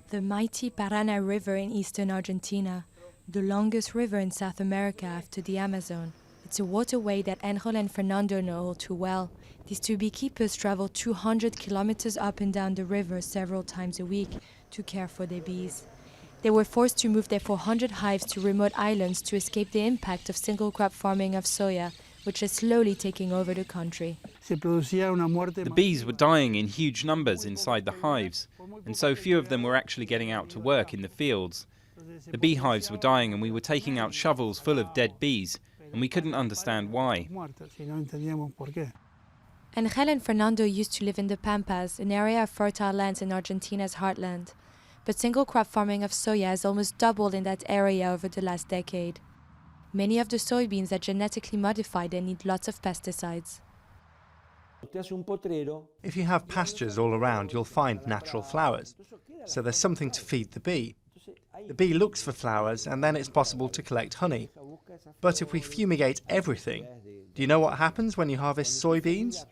The mighty Paraná River in eastern Argentina, the longest river in South America after the Amazon. It's a waterway that Angel and Fernando know all too well. These two beekeepers travel 200 kilometers up and down the river several times a week to care for their bees. They were forced to move their 400 hives to remote islands to escape the impact of single-crop farming of soya, which is slowly taking over the country. The bees were dying in huge numbers inside the hives, and so few of them were actually getting out to work in the fields. The beehives were dying and we were taking out shovels full of dead bees, and we couldn't understand why. Angel and Fernando used to live in the Pampas, an area of fertile lands in Argentina's heartland. But single-crop farming of soya has almost doubled in that area over the last decade. Many of the soybeans are genetically modified and need lots of pesticides. If you have pastures all around, you'll find natural flowers, so there's something to feed the bee. The bee looks for flowers and then it's possible to collect honey. But if we fumigate everything, do you know what happens when you harvest soybeans?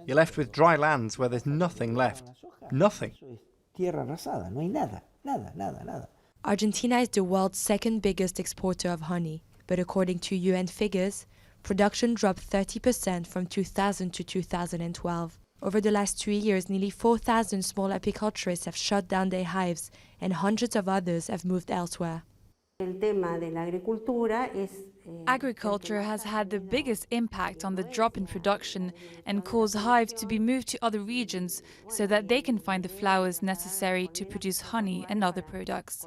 You're left with dry lands where there's nothing left. Nothing. Argentina is the world's second biggest exporter of honey, but according to UN figures, production dropped 30% from 2000 to 2012. Over the last 2 years, nearly 4,000 small apiculturists have shut down their hives and hundreds of others have moved elsewhere. Agriculture has had the biggest impact on the drop in production and caused hives to be moved to other regions so that they can find the flowers necessary to produce honey and other products.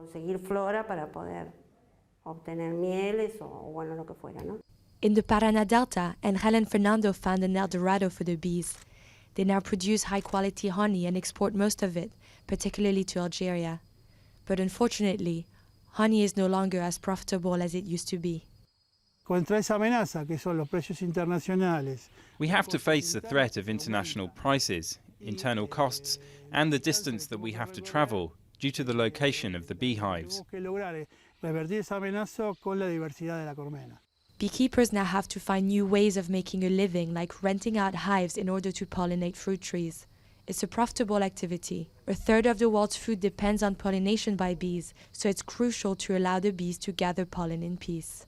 In the Paraná Delta, Angel and Fernando found an El Dorado for the bees. They now produce high-quality honey and export most of it, particularly to Algeria. But unfortunately, honey is no longer as profitable as it used to be. We have to face the threat of international prices, internal costs, and the distance that we have to travel due to the location of the beehives. Beekeepers now have to find new ways of making a living, like renting out hives in order to pollinate fruit trees. It's a profitable activity. A third of the world's food depends on pollination by bees, so it's crucial to allow the bees to gather pollen in peace.